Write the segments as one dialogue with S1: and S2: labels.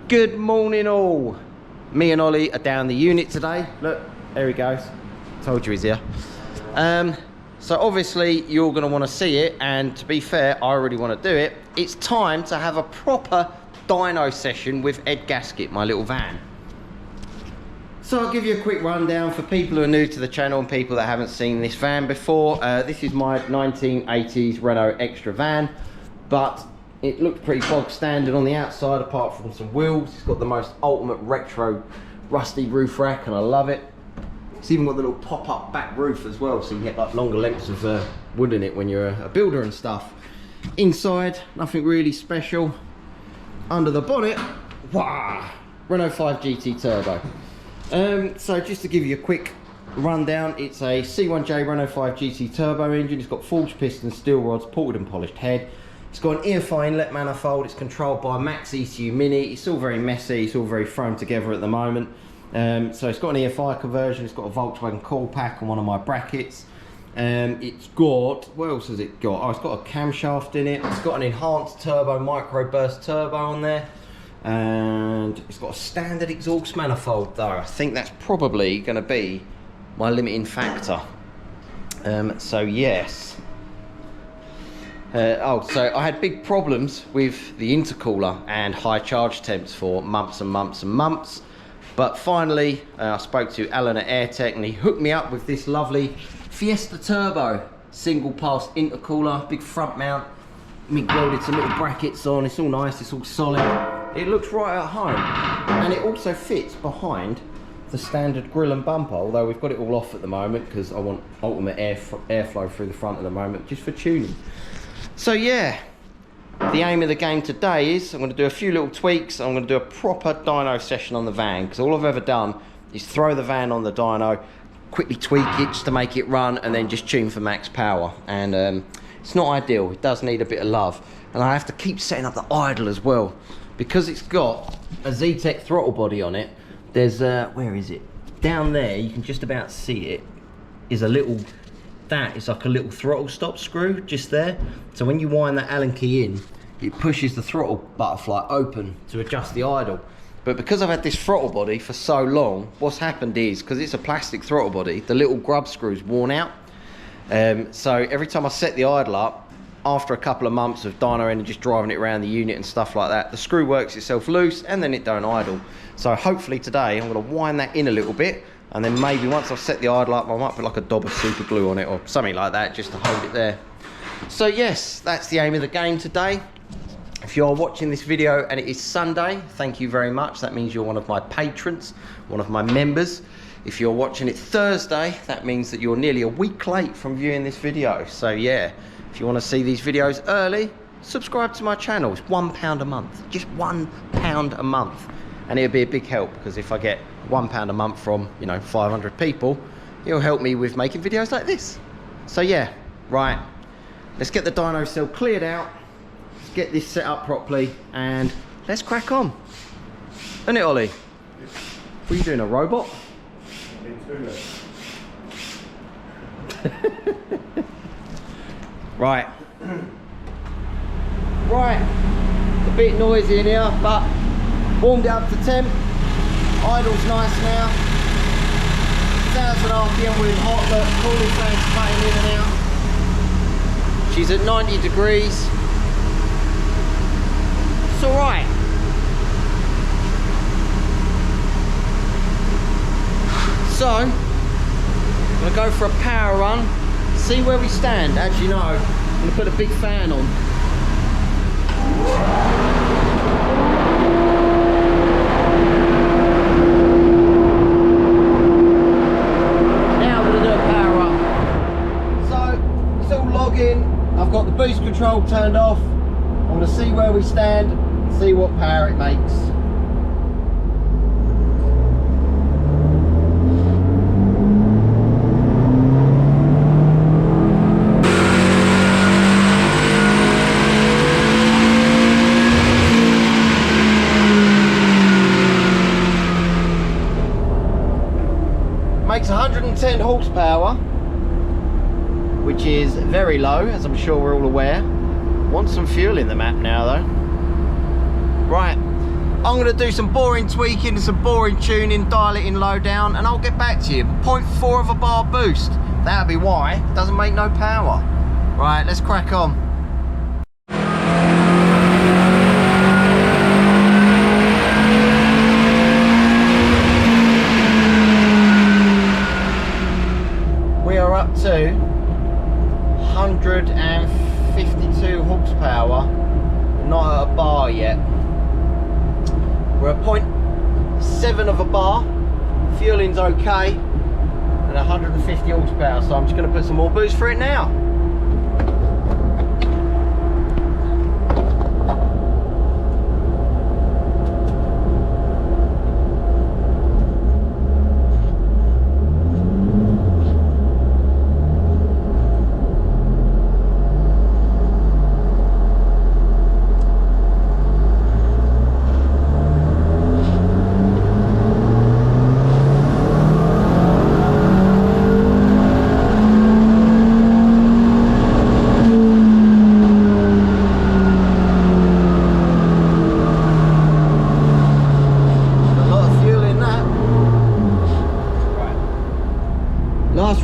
S1: Good morning all. Me and Ollie are down the unit today. Look, there he goes. Told you he's here. So obviously you're going to want to see it, and to be fair, I already want to do it. It's time to have a proper dyno session with Edd-gasket, my little van. So I'll give you a quick rundown for people who are new to the channel and people that haven't seen this van before. This is my 1980s Renault Extra van, but it looks pretty bog standard on the outside apart from some wheels. It's got the most ultimate retro rusty roof rack and I love it. It's even got the little pop-up back roof as well, so you can get like longer lengths of wood in it when you're a builder and stuff. Inside, nothing really special. Under the bonnet, wow, Renault 5 GT Turbo. So just to give you a quick rundown, it's a C1J Renault 5 GT Turbo engine. It's got forged pistons, steel rods, ported and polished head. It's got an EFI inlet manifold. It's controlled by Max ECU Mini. It's all very messy. It's all very thrown together at the moment. So it's got an EFI conversion. It's got a Volkswagen coil pack on one of my brackets. It's got, what else has it got? Oh, it's got a camshaft in it. It's got an enhanced turbo microburst turbo on there. And it's got a standard exhaust manifold though. I think that's probably going to be my limiting factor. So yes. So I had big problems with the intercooler and high charge temps for months and months and months. But finally, I spoke to Alan at Airtec and he hooked me up with this lovely Fiesta Turbo single pass intercooler, big front mount. MIG welded some little brackets on. It's all nice, it's all solid. It looks right at home, and it also fits behind the standard grille and bumper, although we've got it all off at the moment because I want ultimate airflow through the front at the moment, just for tuning. So yeah, the aim of the game today is I'm going to do a few little tweaks. I'm going to do a proper dyno session on the van, because all I've ever done is throw the van on the dyno, quickly tweak it just to make it run, and then just tune for max power. And it's not ideal. It does need a bit of love, and I have to keep setting up the idle as well. Because it's got a Edd-gasket throttle body on it, there's where is it? Down there, you can just about see it, is a little, that is like a little throttle stop screw just there. So when you wind that Allen key in, it pushes the throttle butterfly open to adjust the idle. But because I've had this throttle body for so long, what's happened is, because it's a plastic throttle body, the little grub screw's worn out. So every time I set the idle up, after a couple of months of dyno and just driving it around the unit and stuff like that, the screw works itself loose and then it don't idle. So hopefully today I'm going to wind that in a little bit, and then maybe once I've set the idle up I might put like a dob of super glue on it or something like that just to hold it there. So yes, that's the aim of the game today. If you are watching this video and it is Sunday, thank you very much. That means you're one of my patrons, one of my members. If you're watching it Thursday, that means that you're nearly a week late from viewing this video. So yeah, if you want to see these videos early, subscribe to my channel. It's £1 a month, just £1 a month, and it'll be a big help, because if I get £1 a month from 500 people, it'll help me with making videos like this. So yeah, right, let's get the dyno cell cleared out, let's get this set up properly, and let's crack on. Isn't it, Ollie? What are you doing, a robot? Right, it's a bit noisy in here, but warmed it up to temp. Idle's nice now. 1,000 RPM with hot, look, cooling fans playing in and out. She's at 90 degrees. It's alright. So, I'm going to go for a power run. See where we stand. Actually no, I'm going to put a big fan on. Now I'm going to do a power up. So it's all logging. I've got the boost control turned off. I'm going to see where we stand, see what power it makes. Makes 110 horsepower, which is very low, as I'm sure we're all aware. Want some fuel in the map now though. Right, I'm going to do some boring tweaking and some boring tuning, dial it in low down, and I'll get back to you. 0.4 of a bar boost. That'll be why it doesn't make no power. Right, let's crack on. We are up to 152 horsepower. We're not at a bar yet. We're at 0.7 of a bar. Fueling's okay. And 150 horsepower. So I'm just going to put some more boost for it now.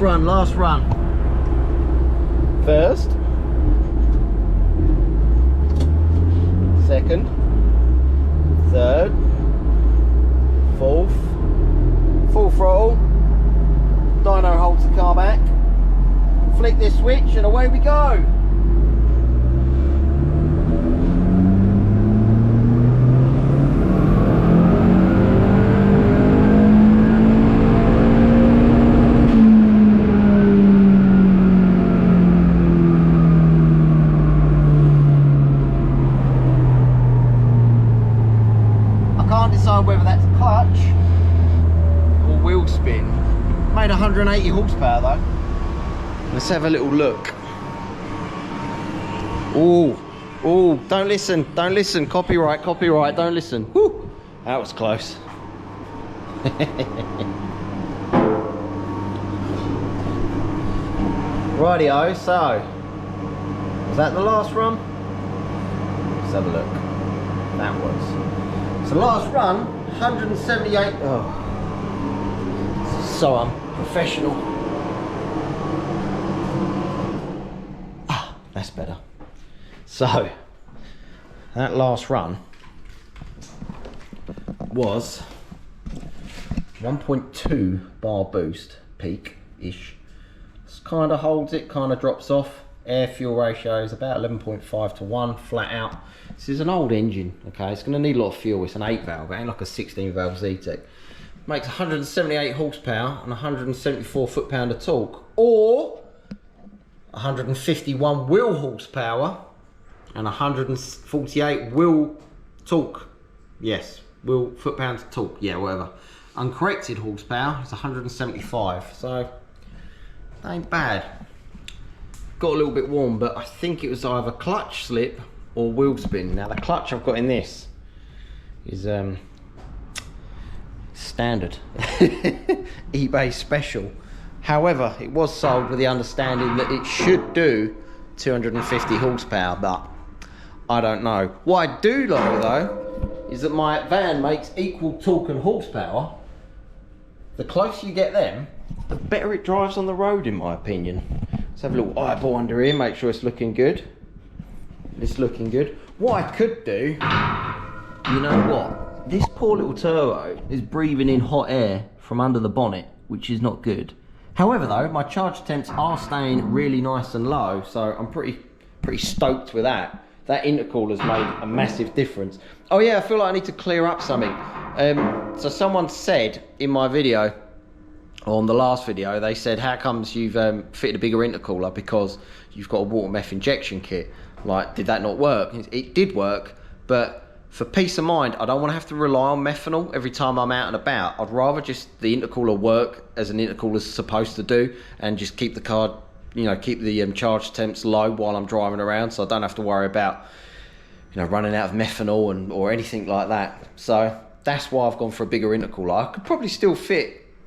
S1: Last run. First, second, third, fourth, full throttle, dyno holds the car back, flick this switch and away we go. Whether that's clutch or wheel spin. Made 180 horsepower though. Let's have a little look. Oh, don't listen, copyright, don't listen. Woo, that was close. Rightio, so was that the last run? Let's have a look. That was. So last run, 178. Oh, so unprofessional. Ah, that's better. So that last run was 1.2 bar boost peak-ish. Kind of holds it, kind of drops off. Air fuel ratio is about 11.5 to 1, flat out. This is an old engine, okay? It's going to need a lot of fuel. It's an 8 valve, it ain't like a 16 valve Edd-gasket. Makes 178 horsepower and 174 foot-pound of torque, or 151 wheel horsepower and 148 wheel torque. Yes, wheel foot-pound of torque, yeah, whatever. Uncorrected horsepower is 175, so that ain't bad. Got a little bit warm, but I think it was either clutch slip or wheel spin. Now the clutch I've got in this is standard eBay special. However, it was sold with the understanding that it should do 250 horsepower, but I don't know. What I do know though is that my van makes equal torque and horsepower. The closer you get them, the better it drives on the road, in my opinion. Let's have a little eyeball under here, make sure it's looking good. It's looking good. What I could do, you know what? This poor little turbo is breathing in hot air from under the bonnet, which is not good. However though, my charge temps are staying really nice and low, so I'm pretty stoked with that. That intercooler's made a massive difference. Oh yeah, I feel like I need to clear up something. So someone said in my video, on the last video, they said, how comes you've fitted a bigger intercooler because you've got a water meth injection kit? Like, did that not work? It did work, but for peace of mind, I don't want to have to rely on methanol every time I'm out and about. I'd rather just the intercooler work as an intercooler's supposed to do, and just keep the car, you know, keep the charge temps low while I'm driving around, so I don't have to worry about, you know, running out of methanol or anything like that. So that's why I've gone for a bigger intercooler. I could probably still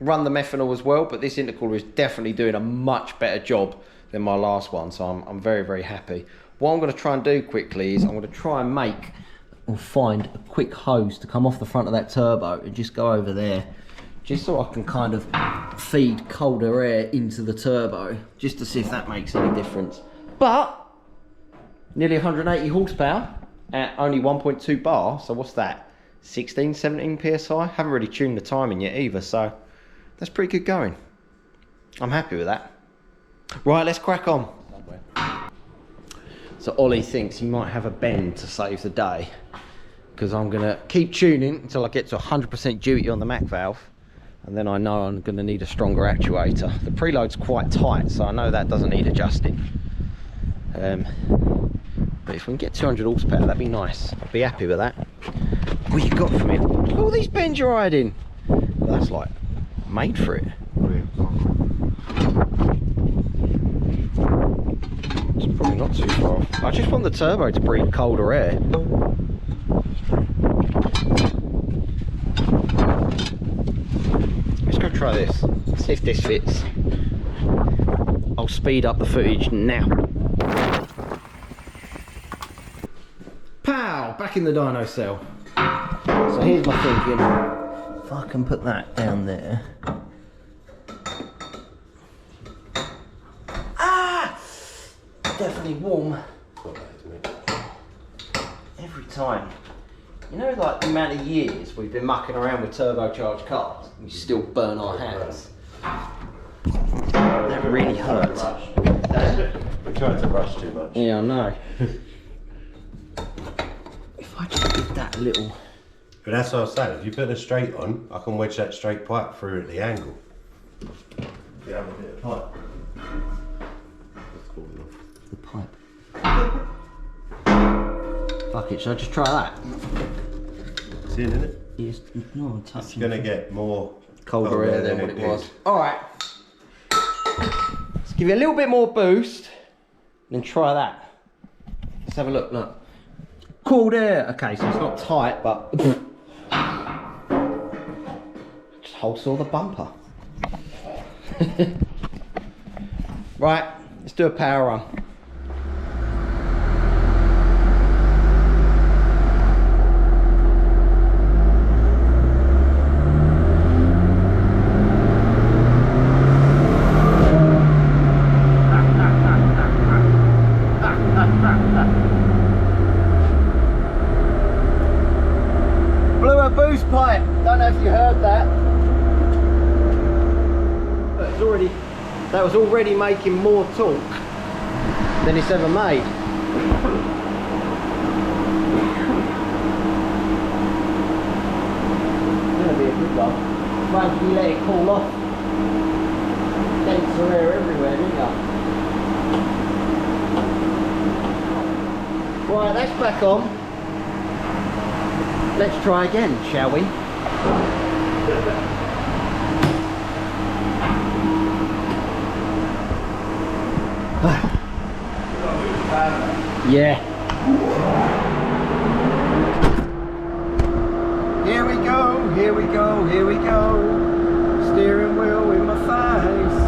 S1: run the methanol as well, but this intercooler is definitely doing a much better job than my last one, so I'm very, very happy. What I'm going to try and do quickly is I'm going to try and make or find a quick hose to come off the front of that turbo and just go over there, just so I can kind of feed colder air into the turbo, just to see if that makes any difference. But nearly 180 horsepower at only 1.2 bar, so what's that, 16, 17 psi? Haven't really tuned the timing yet either, so that's pretty good going. I'm happy with that. Right, let's crack on. So Ollie thinks he might have a bend to save the day, because I'm gonna keep tuning until I get to 100% duty on the Mac valve, and then I know I'm gonna need a stronger actuator. The preload's quite tight, so I know that doesn't need adjusting. But if we can get 200 horsepower, that'd be nice. I'd be happy with that. What you got for me? Look at all these bends you're riding. Well, that's like made for it. It's probably not too far off. I just want the turbo to breathe colder air. Let's go try this. See if this fits. I'll speed up the footage now. Pow! Back in the dyno cell. So here's my thinking. If I can put that down there. Ah! Definitely warm. Every time. You know, like the amount of years we've been mucking around with turbocharged cars, we still burn our hands. That really hurts.
S2: We're trying to rush too much.
S1: Yeah, I know. If I just did that little...
S2: But that's what I was saying, if you put a straight on, I can wedge that straight pipe through at the angle. Yeah, a bit of pipe.
S1: The pipe. Fuck it, should I just try that?
S2: See it in it?
S1: Yes, no, I'm touching.
S2: It's gonna get more
S1: colder air than what it was. Alright. Let's give you a little bit more boost, then try that. Let's have a look, look. Cold air. Okay, so it's not tight, but just holds all the bumper. Right, let's do a power run. Boost pipe, don't know if you heard that. But it's that was already making more torque than it's ever made. It's gonna be a good one. Once you let it cool off, denser air everywhere, didn't you? Right, that's back on. Let's try again, shall we? Yeah. Here we go, here we go, here we go. Steering wheel in my face.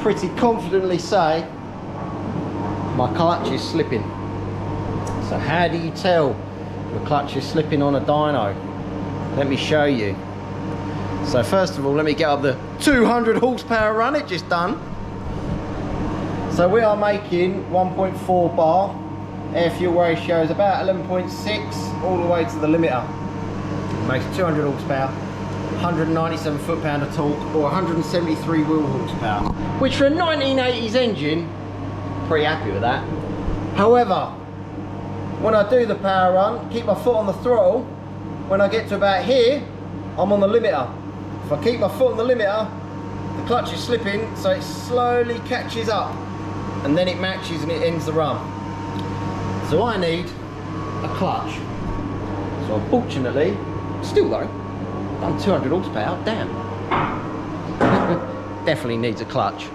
S1: Pretty confidently say my clutch is slipping. So how do you tell your clutch is slipping on a dyno? Let me show you. So first of all, let me get up the 200 horsepower run it just done. So we are making 1.4 bar. Air fuel ratio is about 11.6 all the way to the limiter. Makes 200 horsepower, 197 foot-pound of torque, or 173 wheel horsepower. Which for a 1980s engine, pretty happy with that. However, when I do the power run, keep my foot on the throttle, when I get to about here, I'm on the limiter. If I keep my foot on the limiter, the clutch is slipping, so it slowly catches up, and then it matches and it ends the run. So I need a clutch. So unfortunately, still though, I'm 200 horsepower, damn. Definitely needs a clutch.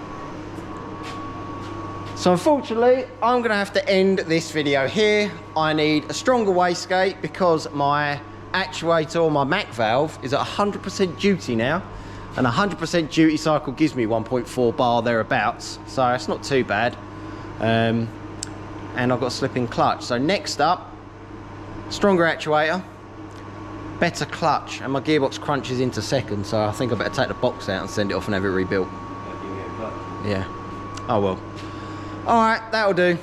S1: So unfortunately, I'm gonna have to end this video here. I need a stronger wastegate because my actuator, or my MAC valve, is at 100% duty now. And 100% duty cycle gives me 1.4 bar thereabouts. So it's not too bad. And I've got a slipping clutch. So next up, stronger actuator, better clutch, and my gearbox crunches into second, so I think I better take the box out and send it off and have it rebuilt. Yeah, oh well. Alright, that'll do.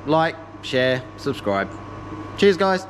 S1: Like, share, subscribe. Cheers guys.